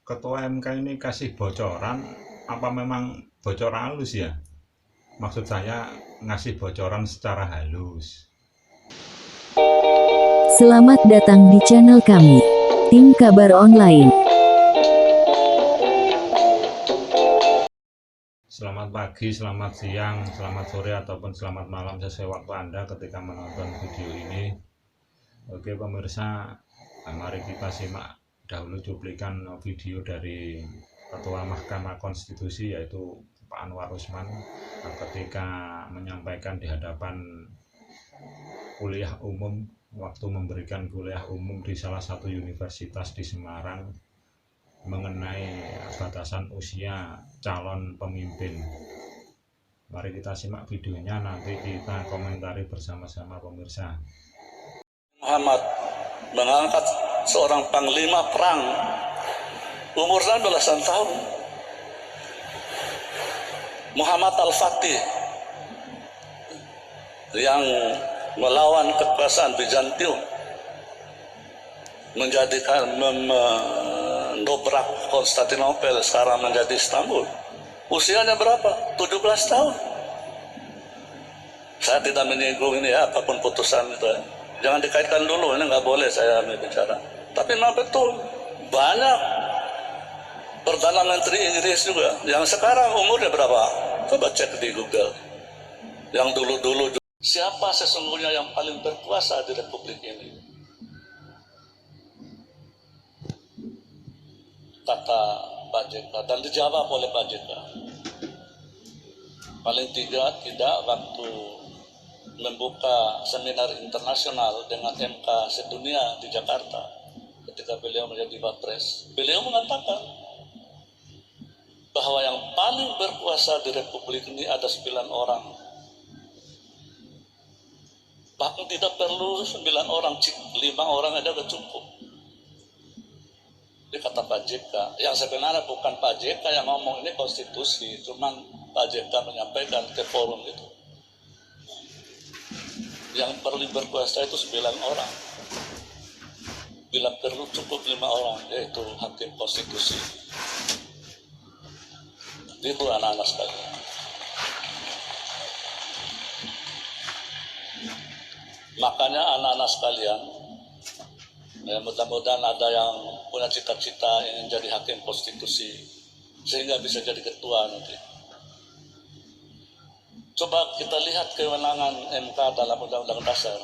Ketua MK ini kasih bocoran, apa memang bocor halus ya? Maksud saya ngasih bocoran secara halus. Selamat datang di channel kami, Tim Kabar Online. Selamat pagi, selamat siang, selamat sore, ataupun selamat malam sesuai waktu Anda ketika menonton video ini. Oke pemirsa, mari kita simak dahulu cuplikan video dari Ketua Mahkamah Konstitusi yaitu Pak Anwar Usman ketika menyampaikan di hadapan kuliah umum, waktu memberikan kuliah umum di salah satu universitas di Semarang mengenai batasan usia calon pemimpin. Mari kita simak videonya, nanti kita komentari bersama-sama pemirsa. Muhammad mengangkat seorang panglima perang umur 19 tahun, Muhammad Al-Fatih, yang melawan kekuasaan Bizantium, menjadikan mendobrak Konstantinopel, sekarang menjadi Istanbul. Usianya berapa? 17 tahun. Saya tidak menyinggung ini ya, apapun putusan itu ya. Jangan dikaitkan dulu, ini nggak boleh saya bicara. Tapi memang betul, banyak Perdana Menteri Inggris juga yang sekarang umurnya berapa? Coba cek di Google. Yang dulu-dulu, siapa sesungguhnya yang paling berkuasa di Republik ini? Kata Pak JK, dan dijawab oleh Pak JK. Paling tidak waktu membuka seminar internasional dengan MK sedunia di Jakarta, ketika beliau menjadi Wapres, beliau mengatakan bahwa yang paling berkuasa di Republik ini ada 9 orang. Bahkan tidak perlu 9 orang, 5 orang aja udah cukup. Ini kata Pak JK, yang sebenarnya bukan Pak JK yang ngomong, ini konstitusi, cuman Pak JK menyampaikan ke forum itu. Yang perlu berkuasa itu 9 orang. Bila perlu cukup 5 orang, yaitu hakim konstitusi. Itu anak-anak sekalian. Makanya anak-anak sekalian, ya mudah-mudahan ada yang punya cita-cita ingin jadi hakim konstitusi, sehingga bisa jadi ketua nanti. Coba kita lihat kewenangan MK dalam Undang-Undang Dasar.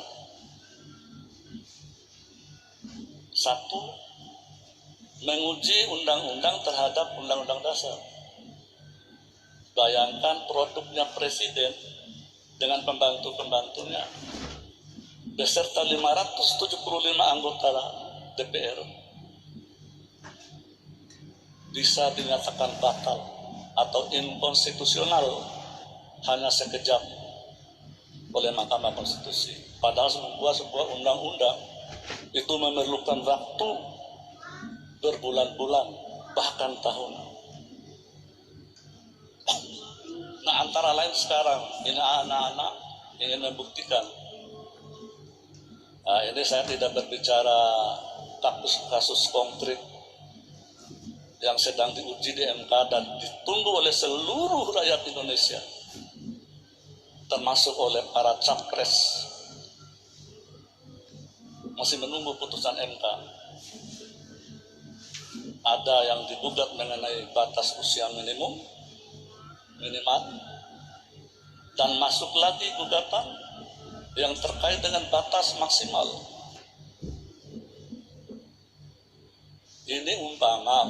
1. Menguji undang-undang terhadap Undang-Undang Dasar. Bayangkan produknya presiden dengan pembantu-pembantunya beserta 575 anggota DPR bisa dinyatakan batal atau inkonstitusional hanya sekejap oleh Mahkamah Konstitusi. Padahal membuat sebuah undang-undang itu memerlukan waktu berbulan-bulan, bahkan tahunan. Nah, antara lain sekarang ini anak-anak ingin membuktikan. Nah, ini saya tidak berbicara kasus konkret yang sedang diuji di MK dan ditunggu oleh seluruh rakyat Indonesia, termasuk oleh para capres, masih menunggu putusan MK. Ada yang digugat mengenai batas usia minimal, dan masuk lagi gugatan yang terkait dengan batas maksimal. Ini umpama.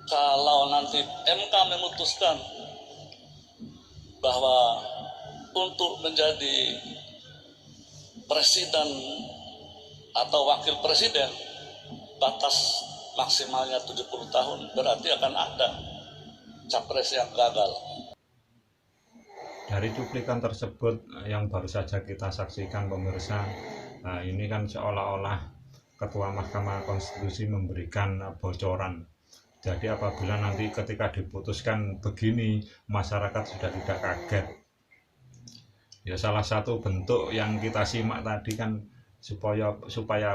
Kalau nanti MK memutuskan bahwa untuk menjadi presiden atau wakil presiden batas maksimalnya 70 tahun, berarti akan ada capres yang gagal. Dari cuplikan tersebut yang baru saja kita saksikan pemirsa, nah ini kan seolah-olah Ketua Mahkamah Konstitusi memberikan bocoran. Jadi apabila nanti ketika diputuskan begini, masyarakat sudah tidak kaget. Ya salah satu bentuk yang kita simak tadi kan supaya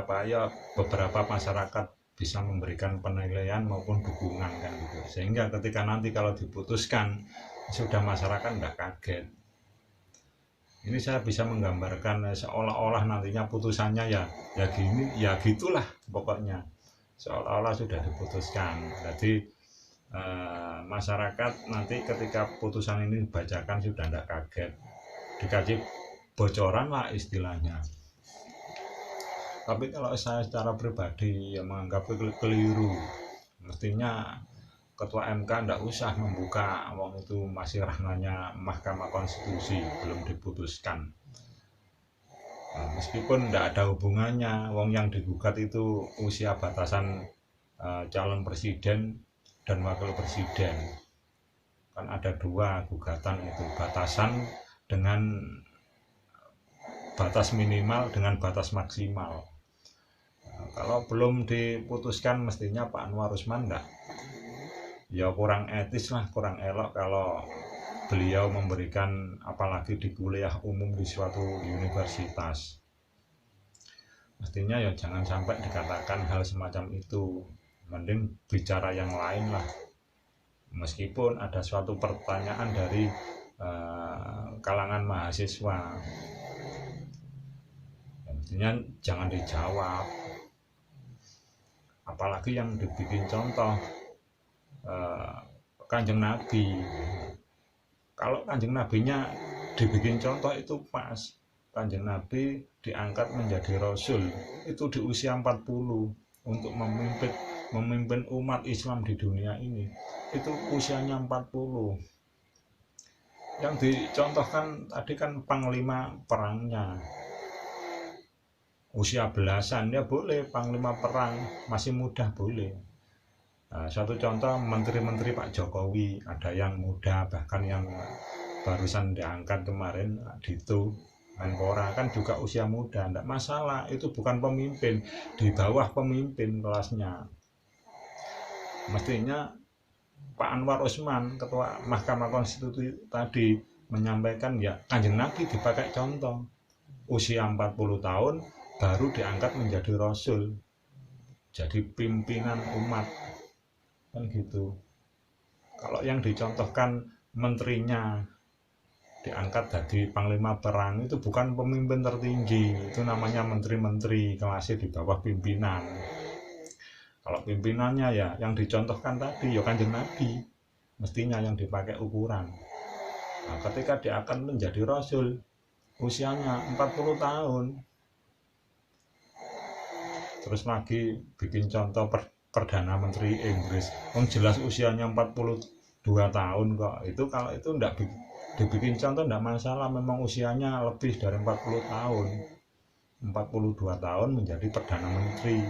apa ya, beberapa masyarakat bisa memberikan penilaian maupun dukungan kan gitu, sehingga ketika nanti kalau diputuskan sudah masyarakat nggak kaget. Ini saya bisa menggambarkan seolah-olah nantinya putusannya ya gini ya gitulah pokoknya, seolah-olah sudah diputuskan. Jadi masyarakat nanti ketika putusan ini dibacakan sudah tidak kaget, dikasih bocoran lah istilahnya. Tapi kalau saya secara pribadi yang menganggap keliru, mestinya Ketua MK tidak usah membuka, wong itu masih ranahnya Mahkamah Konstitusi, belum diputuskan. Nah, meskipun tidak ada hubungannya, wong yang digugat itu usia batasan calon presiden dan wakil presiden. Kan ada dua gugatan itu, batasan dengan batas minimal dengan batas maksimal. Kalau belum diputuskan mestinya Pak Anwar Usman enggak, ya kurang etis lah, kurang elok kalau beliau memberikan, apalagi di kuliah umum di suatu universitas. Mestinya ya jangan sampai dikatakan hal semacam itu, mending bicara yang lain lah. Meskipun ada suatu pertanyaan dari kalangan mahasiswa, mestinya jangan dijawab. Apalagi yang dibikin contoh Kanjeng Nabi. Kalau Kanjeng Nabinya dibikin contoh itu pas. Kanjeng Nabi diangkat menjadi Rasul itu di usia 40 untuk memimpin umat Islam di dunia ini. Itu usianya 40. Yang dicontohkan tadi kan panglima perangnya usia belasan, ya boleh panglima perang, masih muda boleh. Nah, satu contoh menteri-menteri Pak Jokowi, ada yang muda, bahkan yang barusan diangkat kemarin Dito Menpora kan juga usia muda, tidak masalah, itu bukan pemimpin, di bawah pemimpin kelasnya. Mestinya Pak Anwar Usman, Ketua Mahkamah Konstitusi tadi menyampaikan ya Kanjeng Nabi dipakai contoh, usia 40 tahun baru diangkat menjadi Rasul, jadi pimpinan umat kan gitu. Kalau yang dicontohkan menterinya diangkat jadi panglima perang, itu bukan pemimpin tertinggi, itu namanya menteri-menteri kelasnya di bawah pimpinan. Kalau pimpinannya ya yang dicontohkan tadi ya Kanjeng Nabi, mestinya yang dipakai ukuran. Nah, ketika dia akan menjadi Rasul usianya 40 tahun, terus lagi bikin contoh Perdana Menteri Inggris, jelas usianya 42 tahun kok. Itu kalau itu enggak dibikin contoh enggak masalah, memang usianya lebih dari 40 tahun. 42 tahun menjadi Perdana Menteri.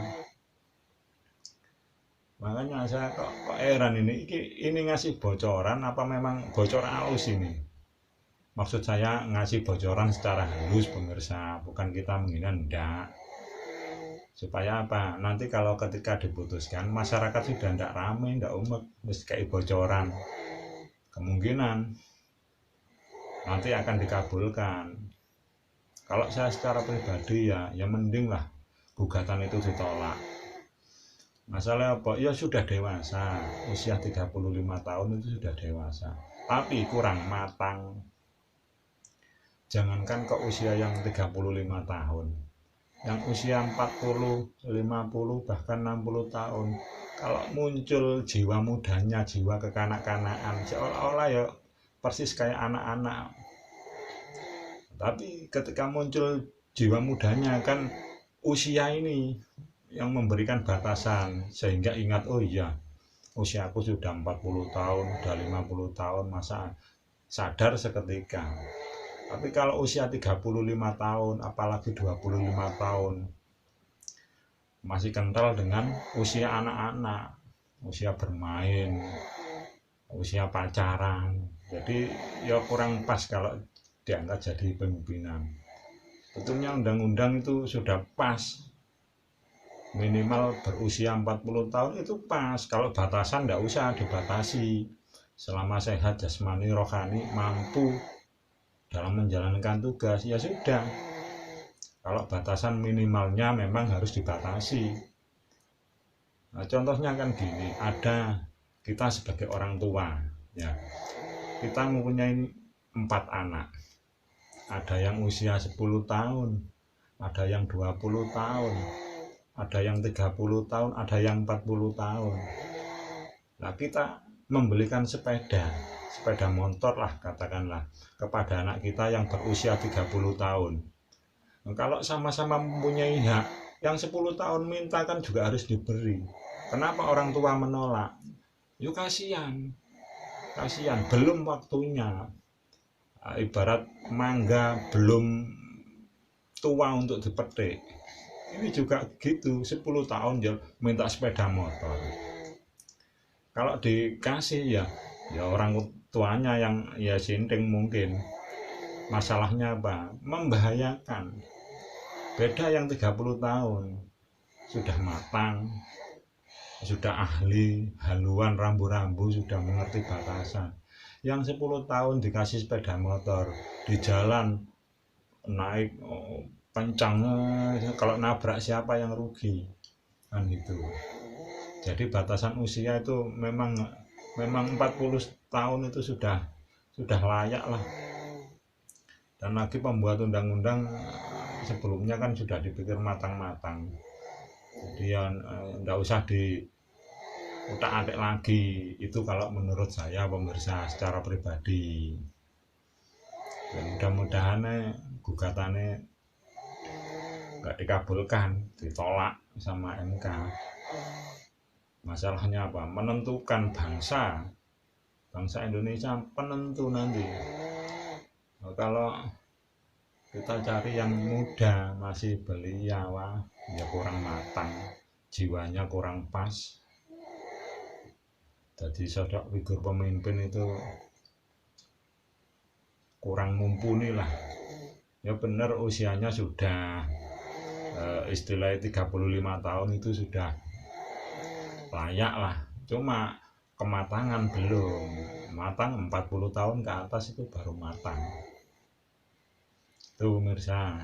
Makanya saya kok heran ini ngasih bocoran apa memang bocor halus ini. Maksud saya ngasih bocoran secara halus pemirsa, bukan kita menghina, enggak. Supaya apa? Nanti kalau ketika diputuskan masyarakat sudah tidak ramai, tidak umek, mesti kayak bocoran. Kemungkinan nanti akan dikabulkan. Kalau saya secara pribadi ya mending lah gugatan itu ditolak. Masalah apa? Ya sudah dewasa, usia 35 tahun itu sudah dewasa, tapi kurang matang. Jangankan ke usia yang 35 tahun, yang usia 40, 50, bahkan 60 tahun, kalau muncul jiwa mudanya, jiwa kekanak-kanakan, seolah-olah ya persis kayak anak-anak. Tapi ketika muncul jiwa mudanya kan usia ini yang memberikan batasan, sehingga ingat, oh iya usiaku sudah 40 tahun, sudah 50 tahun, masa sadar seketika. Tapi kalau usia 35 tahun, apalagi 25 tahun, masih kental dengan usia anak-anak, usia bermain, usia pacaran. Jadi ya kurang pas kalau diangkat jadi pimpinan. Betulnya undang-undang itu sudah pas, minimal berusia 40 tahun itu pas. Kalau batasan tidak usah dibatasi, selama sehat jasmani rohani, mampu dalam menjalankan tugas, ya sudah. Kalau batasan minimalnya memang harus dibatasi. Nah, contohnya kan gini, ada kita sebagai orang tua, ya, kita mempunyai 4 anak. Ada yang usia 10 tahun, ada yang 20 tahun, ada yang 30 tahun, ada yang 40 tahun. Nah, kita membelikan sepeda motor lah katakanlah, kepada anak kita yang berusia 30 tahun. Nah, kalau sama-sama mempunyai hak, yang 10 tahun minta kan juga harus diberi. Kenapa orang tua menolak? Yuk kasihan, belum waktunya. Ibarat mangga belum tua untuk dipetik. Ini juga gitu, 10 tahun ya minta sepeda motor. Kalau dikasih ya orang tuanya yang ya sinting mungkin. Masalahnya apa? Membahayakan. Beda yang 30 tahun sudah matang, sudah ahli, haluan rambu-rambu, sudah mengerti batasan. Yang 10 tahun dikasih sepeda motor, di jalan naik kencang, kalau nabrak siapa yang rugi? Kan gitu. Jadi batasan usia itu memang 40 tahun itu sudah layak lah. Dan lagi pembuat undang-undang sebelumnya kan sudah dipikir matang-matang. Jadi ya enggak usah diutak-atik lagi. Itu kalau menurut saya pemirsa secara pribadi. Dan mudah-mudahan gugatannya enggak dikabulkan, ditolak sama MK. Masalahnya apa? Menentukan bangsa Indonesia penentu nanti. Nah, kalau kita cari yang muda masih belia, ya kurang matang, jiwanya kurang pas. Jadi sosok figur pemimpin itu kurang mumpuni lah. Ya benar usianya sudah istilahnya 35 tahun itu sudah layak lah, cuma kematangan belum matang. 40 tahun ke atas itu baru matang. Tuh pemirsa.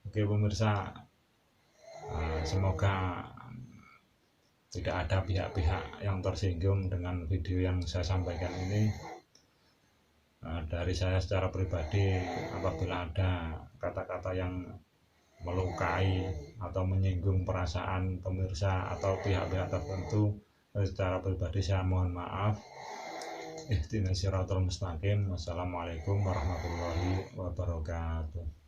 Oke pemirsa, semoga tidak ada pihak-pihak yang tersinggung dengan video yang saya sampaikan ini. Dari saya secara pribadi, apabila ada kata-kata yang melukai atau menyinggung perasaan pemirsa atau pihak-pihak tertentu, secara pribadi saya mohon maaf. Ihdinas siratal mustaqim. Wassalamualaikum warahmatullahi wabarakatuh.